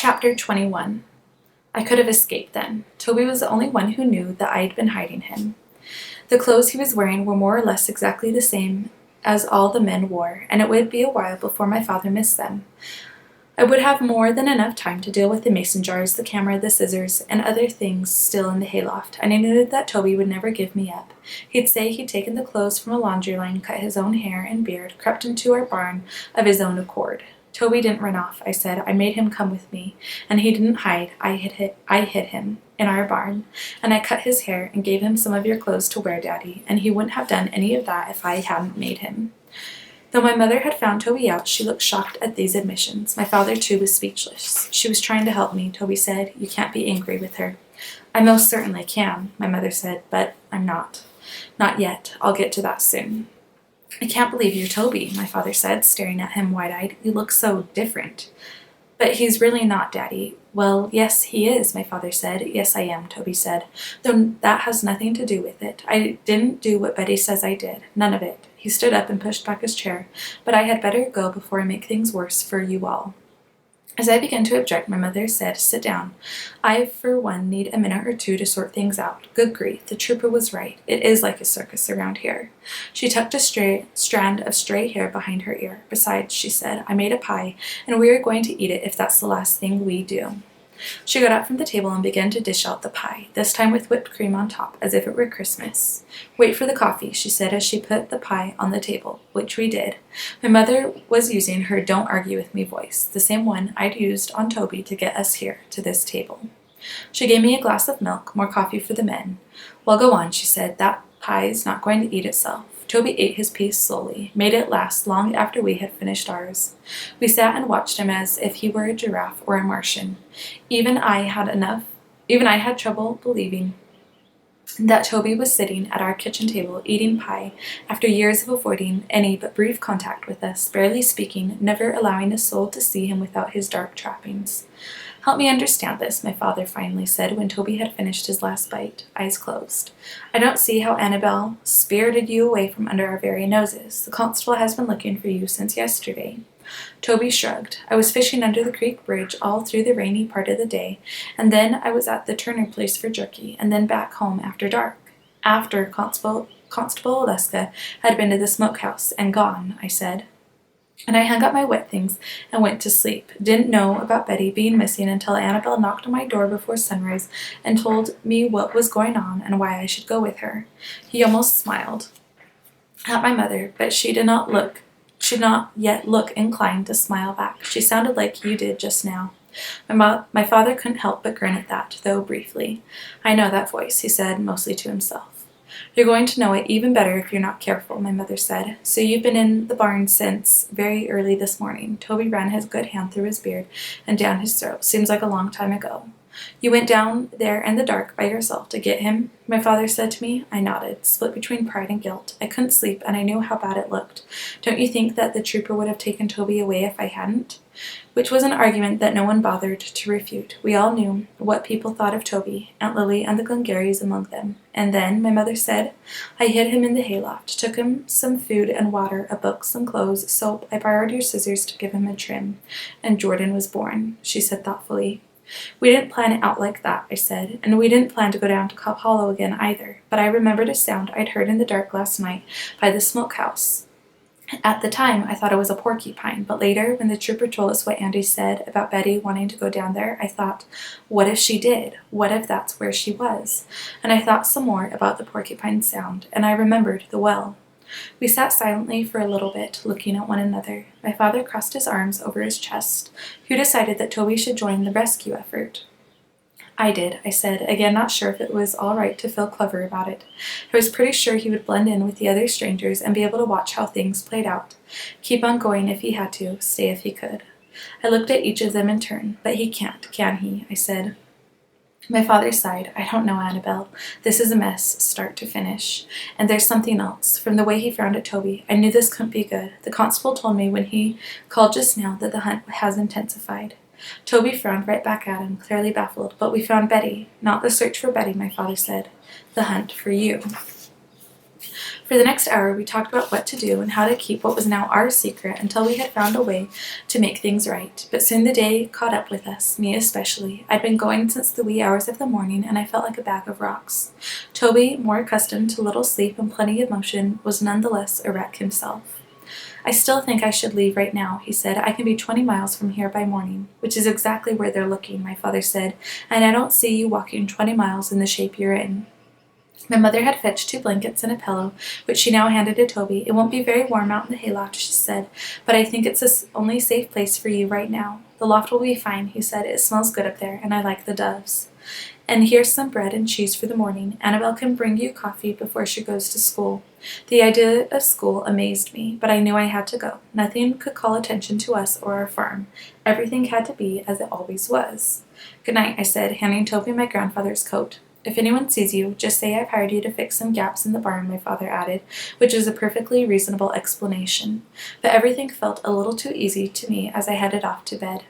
Chapter 21. I could have escaped then. Toby was the only one who knew that I'd been hiding him. The clothes he was wearing were more or less exactly the same as all the men wore, and it would be a while before my father missed them. I would have more than enough time to deal with the mason jars, the camera, the scissors, and other things still in the hayloft, and I knew that Toby would never give me up. He'd say he'd taken the clothes from a laundry line, cut his own hair and beard, crept into our barn of his own accord. Toby didn't run off, I said. I made him come with me, and he didn't hide. I hid him in our barn, and I cut his hair and gave him some of your clothes to wear, Daddy, and he wouldn't have done any of that if I hadn't made him. Though my mother had found Toby out, she looked shocked at these admissions. My father, too, was speechless. She was trying to help me, Toby said. You can't be angry with her. I most certainly can, my mother said, but I'm not. Not yet. I'll get to that soon. I can't believe you're Toby, my father said, staring at him wide-eyed. You look so different. But he's really not, Daddy. Well, yes, he is, my father said. Yes, I am, Toby said, though that has nothing to do with it. I didn't do what Betty says I did. None of it. He stood up and pushed back his chair. But I had better go before I make things worse for you all. As I began to object, my mother said, Sit down. I, for one, need a minute or two to sort things out. Good grief, the trooper was right. It is like a circus around here. She tucked a strand of stray hair behind her ear. Besides, she said, I made a pie, and we are going to eat it if that's the last thing we do. She got up from the table and began to dish out the pie, this time with whipped cream on top, as if it were Christmas. Wait for the coffee, she said as she put the pie on the table, which we did. My mother was using her don't argue with me voice, the same one I'd used on Toby to get us here to this table. She gave me a glass of milk, more coffee for the men. Well, go on, she said. That pie's not going to eat itself. Toby ate his piece slowly, made it last long after we had finished ours. We sat and watched him as if he were a giraffe or a Martian. Even I had trouble believing that Toby was sitting at our kitchen table eating pie after years of avoiding any but brief contact with us, barely speaking, never allowing a soul to see him without his dark trappings. Help me understand this, my father finally said when Toby had finished his last bite, eyes closed. I don't see how Annabel spirited you away from under our very noses. The constable has been looking for you since yesterday. Toby shrugged. I was fishing under the creek bridge all through the rainy part of the day, and then I was at the Turner place for jerky, and then back home after dark. After Constable Oleska had been to the smokehouse and gone, I said. And I hung up my wet things and went to sleep. Didn't know about Betty being missing until Annabel knocked on my door before sunrise and told me what was going on and why I should go with her. He almost smiled at my mother, but she did not yet look inclined to smile back. She sounded like you did just now. My father couldn't help but grin at that, though briefly. I know that voice, he said, mostly to himself. You're going to know it even better if you're not careful, my mother said. So you've been in the barn since very early this morning. Toby ran his good hand through his beard and down his throat. Seems like a long time ago. You went down there in the dark by yourself to get him? My father said to me. I nodded, split between pride and guilt. I couldn't sleep, and I knew how bad it looked. Don't you think that the trooper would have taken Toby away if I hadn't? Which was an argument that no one bothered to refute. We all knew what people thought of Toby, Aunt Lily and the Glengarrys among them. And then, my mother said, I hid him in the hayloft, took him some food and water, a book, some clothes, soap. I borrowed your scissors to give him a trim. And Jordan was born, she said thoughtfully. We didn't plan it out like that, I said, and we didn't plan to go down to Cobb Hollow again either, but I remembered a sound I'd heard in the dark last night by the smokehouse. At the time, I thought it was a porcupine, but later, when the trooper told us what Andy said about Betty wanting to go down there, I thought, what if she did? What if that's where she was? And I thought some more about the porcupine sound, and I remembered the well. We sat silently for a little bit, looking at one another. My father crossed his arms over his chest. Who decided that Toby should join the rescue effort? I did, I said, again not sure if it was all right to feel clever about it. I was pretty sure he would blend in with the other strangers and be able to watch how things played out. Keep on going if he had to, stay if he could. I looked at each of them in turn. But he can't, can he? I said. My father sighed. I don't know, Annabel. This is a mess, start to finish. And there's something else. From the way he frowned at Toby, I knew this couldn't be good. The constable told me when he called just now that the hunt has intensified. Toby frowned right back at him, clearly baffled. But we found Betty. Not the search for Betty, my father said. The hunt for you. For the next hour, we talked about what to do and how to keep what was now our secret until we had found a way to make things right. But soon the day caught up with us, me especially. I'd been going since the wee hours of the morning, and I felt like a bag of rocks. Toby, more accustomed to little sleep and plenty of motion, was nonetheless a wreck himself. I still think I should leave right now, he said. I can be 20 miles from here by morning, which is exactly where they're looking, my father said, and I don't see you walking 20 miles in the shape you're in. My mother had fetched 2 blankets and a pillow, which she now handed to Toby. It won't be very warm out in the hayloft, she said, but I think it's the only safe place for you right now. The loft will be fine, he said. It smells good up there, and I like the doves. And here's some bread and cheese for the morning. Annabel can bring you coffee before she goes to school. The idea of school amazed me, but I knew I had to go. Nothing could call attention to us or our farm. Everything had to be as it always was. Good night, I said, handing Toby my grandfather's coat. If anyone sees you, just say I've hired you to fix some gaps in the barn, my father added, which was a perfectly reasonable explanation. But everything felt a little too easy to me as I headed off to bed.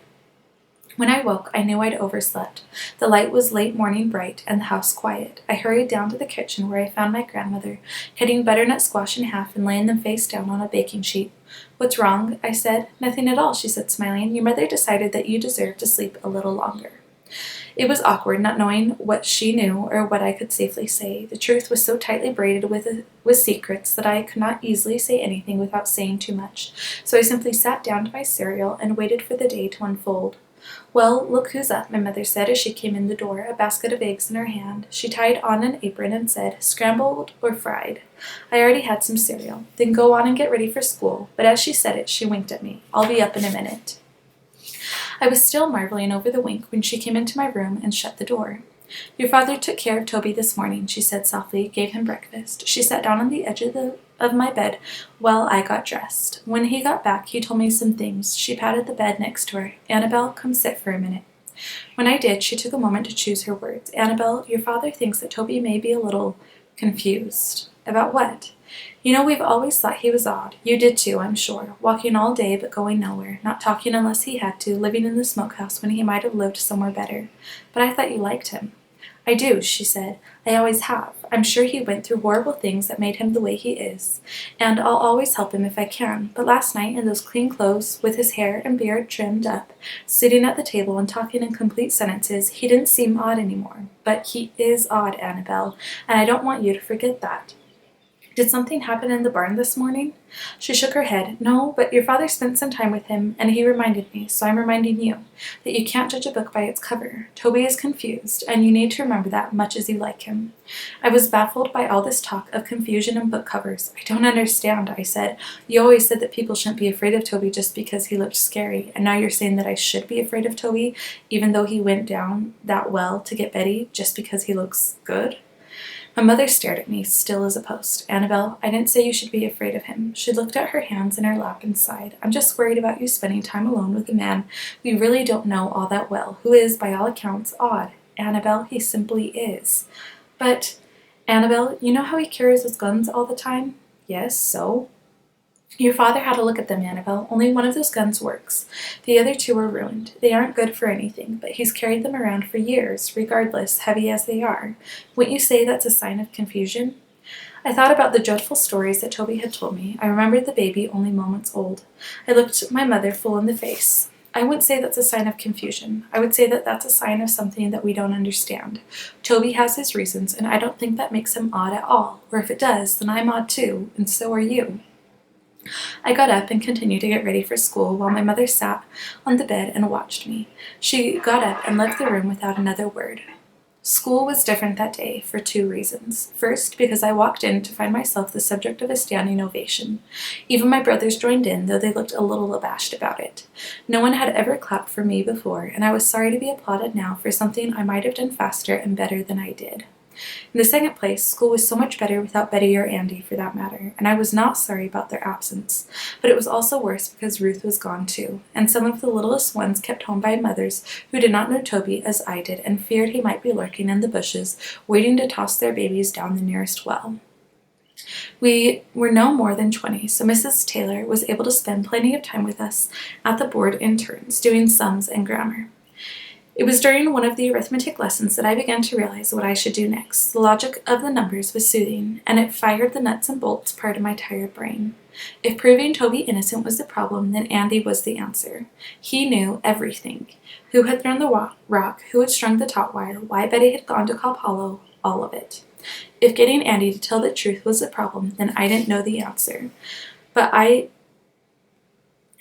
When I woke, I knew I'd overslept. The light was late morning bright, and the house quiet. I hurried down to the kitchen, where I found my grandmother, cutting butternut squash in half and laying them face down on a baking sheet. What's wrong? I said. Nothing at all, she said, smiling. Your mother decided that you deserved to sleep a little longer. It was awkward, not knowing what she knew or what I could safely say. The truth was so tightly braided with secrets that I could not easily say anything without saying too much. So I simply sat down to my cereal and waited for the day to unfold. Well, look who's up, my mother said as she came in the door, a basket of eggs in her hand. She tied on an apron and said, scrambled or fried? I already had some cereal. Then go on and get ready for school. But as she said it, she winked at me. I'll be up in a minute. I was still marveling over the wink when she came into my room and shut the door. Your father took care of Toby this morning, she said softly, gave him breakfast. She sat down on the edge of my bed while I got dressed. When he got back, he told me some things. She patted the bed next to her. Annabel, come sit for a minute. When I did, she took a moment to choose her words. Annabel, your father thinks that Toby may be a little confused. About what? You know, we've always thought he was odd. You did too, I'm sure. Walking all day but going nowhere, not talking unless he had to, living in the smokehouse when he might have lived somewhere better. But I thought you liked him. I do, she said. I always have. I'm sure he went through horrible things that made him the way he is, and I'll always help him if I can. But last night, in those clean clothes, with his hair and beard trimmed up, sitting at the table and talking in complete sentences, he didn't seem odd anymore. But he is odd, Annabel, and I don't want you to forget that. Did something happen in the barn this morning? She shook her head. No, but your father spent some time with him, and he reminded me, so I'm reminding you, that you can't judge a book by its cover. Toby is confused, and you need to remember that, much as you like him. I was baffled by all this talk of confusion and book covers. I don't understand, I said. You always said that people shouldn't be afraid of Toby just because he looked scary, and now you're saying that I should be afraid of Toby, even though he went down that well to get Betty, just because he looks good? My mother stared at me, still as a post. Annabel, I didn't say you should be afraid of him. She looked at her hands in her lap and sighed. I'm just worried about you spending time alone with a man we really don't know all that well, who is, by all accounts, odd. Annabel, he simply is. But, Annabel, you know how he carries his guns all the time? Yes, so? Your father had a look at them, Annabel. Only one of those guns works. The other 2 are ruined. They aren't good for anything, but he's carried them around for years, regardless, heavy as they are. Wouldn't you say that's a sign of confusion? I thought about the dreadful stories that Toby had told me. I remembered the baby only moments old. I looked my mother full in the face. I wouldn't say that's a sign of confusion. I would say that that's a sign of something that we don't understand. Toby has his reasons, and I don't think that makes him odd at all. Or if it does, then I'm odd too, and so are you. I got up and continued to get ready for school while my mother sat on the bed and watched me. She got up and left the room without another word. School was different that day for 2 reasons. First, because I walked in to find myself the subject of a standing ovation. Even my brothers joined in, though they looked a little abashed about it. No one had ever clapped for me before, and I was sorry to be applauded now for something I might have done faster and better than I did. In the second place, school was so much better without Betty or Andy, for that matter, and I was not sorry about their absence. But it was also worse because Ruth was gone too, and some of the littlest ones kept home by mothers who did not know Toby as I did and feared he might be lurking in the bushes, waiting to toss their babies down the nearest well. We were no more than 20, so Mrs. Taylor was able to spend plenty of time with us at the board in turns, doing sums and grammar. It was during one of the arithmetic lessons that I began to realize what I should do next. The logic of the numbers was soothing, and it fired the nuts and bolts part of my tired brain. If proving Toby innocent was the problem, then Andy was the answer. He knew everything. Who had thrown the rock, who had strung the taut wire, why Betty had gone to Cobb Hollow, all of it. If getting Andy to tell the truth was the problem, then I didn't know the answer. But I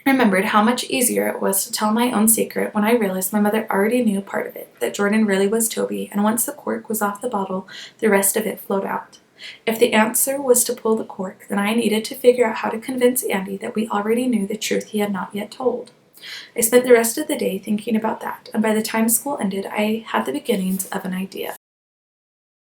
remembered how much easier it was to tell my own secret when I realized my mother already knew part of it, that Jordan really was Toby, and once the cork was off the bottle, the rest of it flowed out. If the answer was to pull the cork, then I needed to figure out how to convince Andy that we already knew the truth he had not yet told. I spent the rest of the day thinking about that, and by the time school ended, I had the beginnings of an idea.